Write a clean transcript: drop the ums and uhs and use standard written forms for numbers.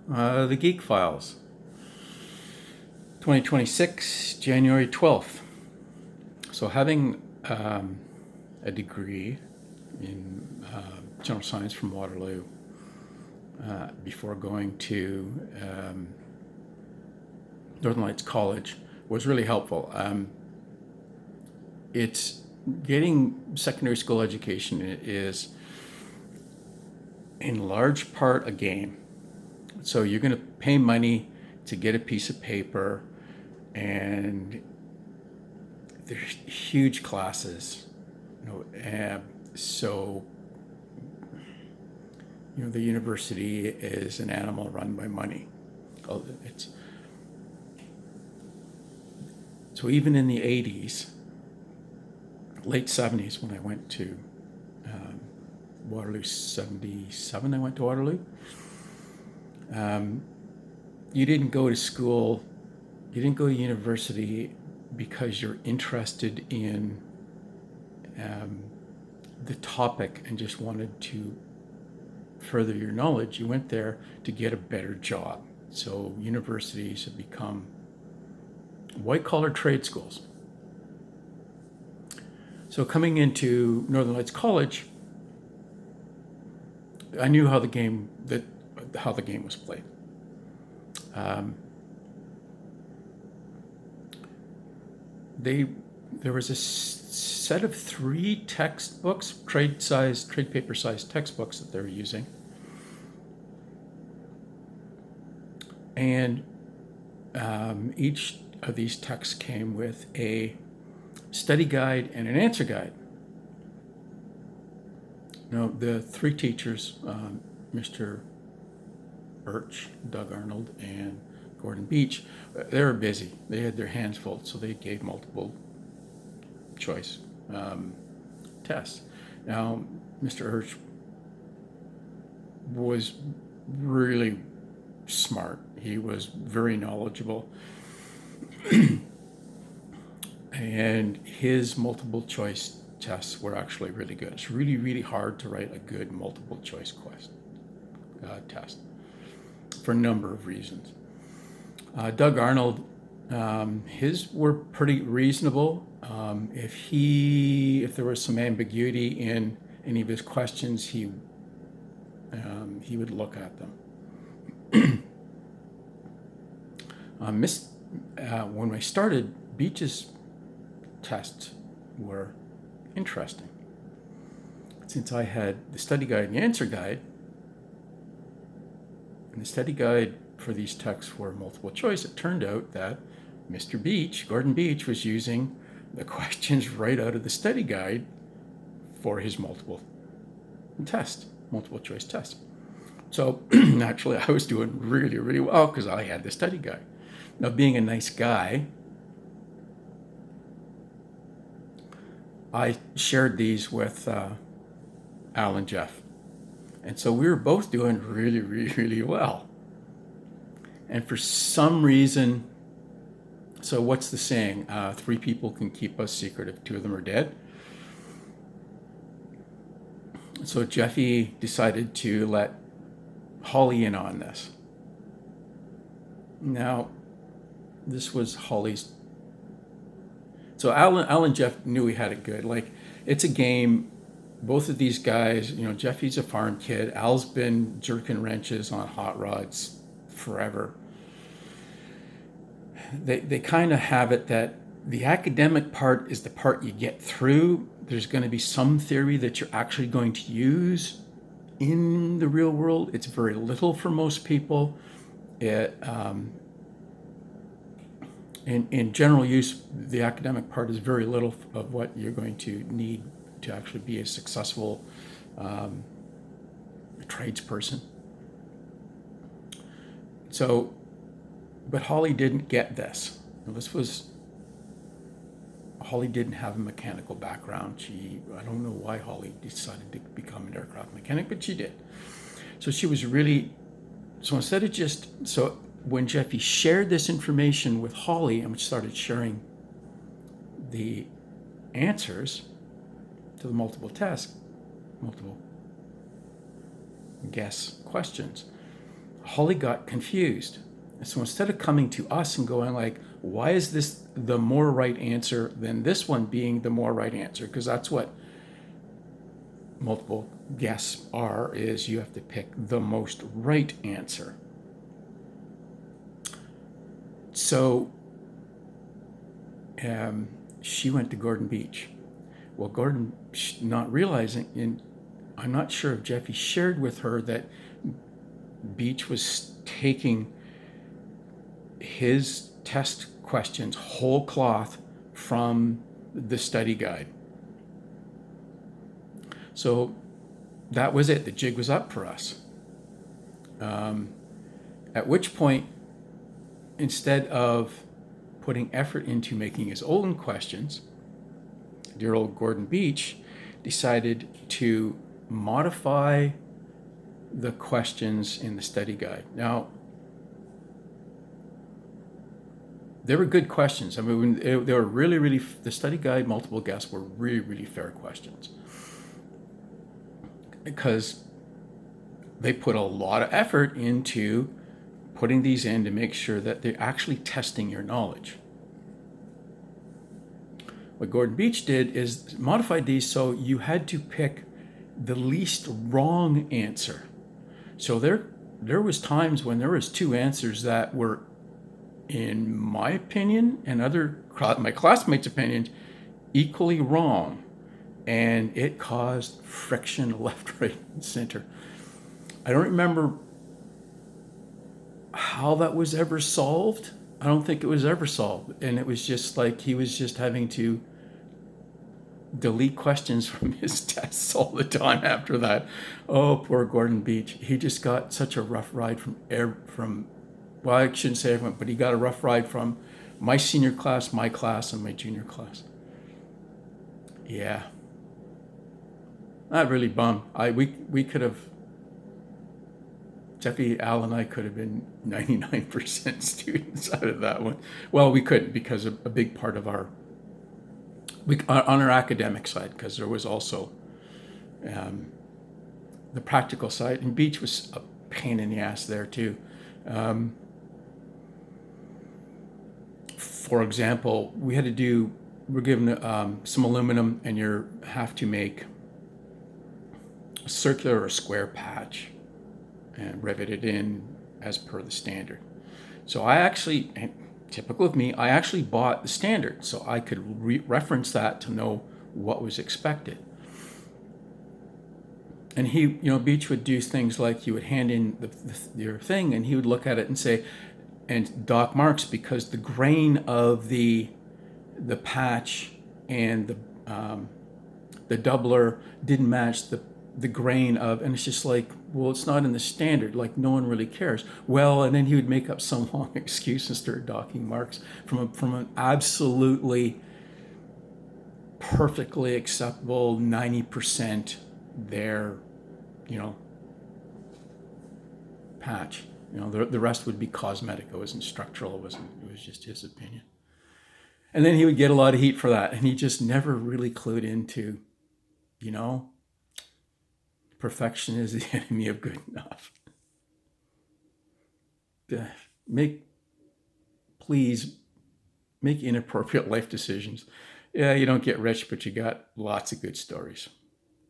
The GEEK Files, 2026, January 12th. So, having a degree in general science from Waterloo before going to Northern Lights College was really helpful. It's getting secondary school education is in large part a game. So you're going to pay money to get a piece of paper, and there's huge classes. So the university is an animal run by money. So even in the 80s, late 70s, when I went to Waterloo, 77, I went to Waterloo. You didn't go to school, you didn't go to university because you're interested in the topic and just wanted to further your knowledge. You went there to get a better job. So universities have become white-collar trade schools. So coming into Northern Lights College, I knew how the game was played. There was a set of 3 textbooks, trade paper sized textbooks that they were using, and each of these texts came with a study guide and an answer guide. Now, the 3 teachers, Mr. Birch, Doug Arnold, and Gordon Beach, they were busy. They had their hands full, so they gave multiple choice tests. Now, Mr. Hirsch was really smart. He was very knowledgeable. And his multiple choice tests were actually really good. It's really, really hard to write a good multiple choice test for a number of reasons. Doug Arnold, his were pretty reasonable. If there was some ambiguity in any of his questions, he would look at them. When I started, Beach's tests were interesting. Since I had the study guide and the answer guide, and the study guide for these texts were multiple choice, it turned out that Mr. Beach, Gordon Beach, was using the questions right out of the study guide for his multiple choice test. So naturally, I was doing really, really well because I had the study guide. Now, being a nice guy, I shared these with Al and Jeff. And so we were both doing really, really, really well. And for some reason, so what's the saying? 3 people can keep a secret if 2 of them are dead. So Jeffy decided to let Holly in on this. Now, this was Holly's. So Al and Jeff knew we had it good. Like, it's a game. Both of these guys, Jeffy's a farm kid. Al's been jerking wrenches on hot rods forever. They kind of have it that the academic part is the part you get through. There's going to be some theory that you're actually going to use in the real world. It's very little for most people. In general use, the academic part is very little of what you're going to need to actually be a successful tradesperson. So, but Holly didn't get this. Holly didn't have a mechanical background. I don't know why Holly decided to become an aircraft mechanic, but she did. So she was really, so instead of so when Jeffy shared this information with Holly and started sharing the answers to the multiple guess questions, Holly got confused. And so instead of coming to us and going like, why is this the more right answer than this one being the more right answer? Because that's what multiple guesses are, is you have to pick the most right answer. So she went to Gordon Beach. Well, Gordon, not realizing, and I'm not sure if Jeffy shared with her that Beach was taking his test questions whole cloth from the study guide. So that was it. The jig was up for us. At which point, instead of putting effort into making his own questions, dear old Gordon Beach decided to modify the questions in the study guide. Now, they were good questions. I mean, they were really, the study guide multiple guess were really fair questions, because they put a lot of effort into putting these in to make sure that they're actually testing your knowledge. What Gordon Beach did is modified these so you had to pick the least wrong answer. So there was times when there was two answers that were, in my opinion and my classmates' opinions, equally wrong, and it caused friction left, right, and center. I don't remember how that was ever solved. I don't think it was ever solved, and it was just like he was just having to delete questions from his tests all the time after that. Oh, poor Gordon Beach. He just got such a rough ride from well, I shouldn't say everyone, but he got a rough ride from my senior class, my class, and my junior class. Yeah. That really bummed. We could have, Jeffy, Al, and I could have been 99% students out of that one. Well, we couldn't, because a big part of our, on our academic side, because there was also the practical side, and Beach was a pain in the ass there too. For example, we're given some aluminum, and you have to make a circular or square patch and rivet it in as per the standard. So I actually, typical of me, I actually bought the standard so I could reference that to know what was expected. And he, Beach would do things like, you would hand in your thing, and he would look at it and say, and dock marks, because the grain of the patch and the doubler didn't match the grain of, and it's just like, well, it's not in the standard, like no one really cares. Well, and then he would make up some long excuse and start docking marks from an absolutely perfectly acceptable 90% there, patch. The rest would be cosmetic. It wasn't structural. It was just his opinion. And then he would get a lot of heat for that, and he just never really clued into, perfection is the enemy of good enough. Please make inappropriate life decisions. Yeah, you don't get rich, but you got lots of good stories.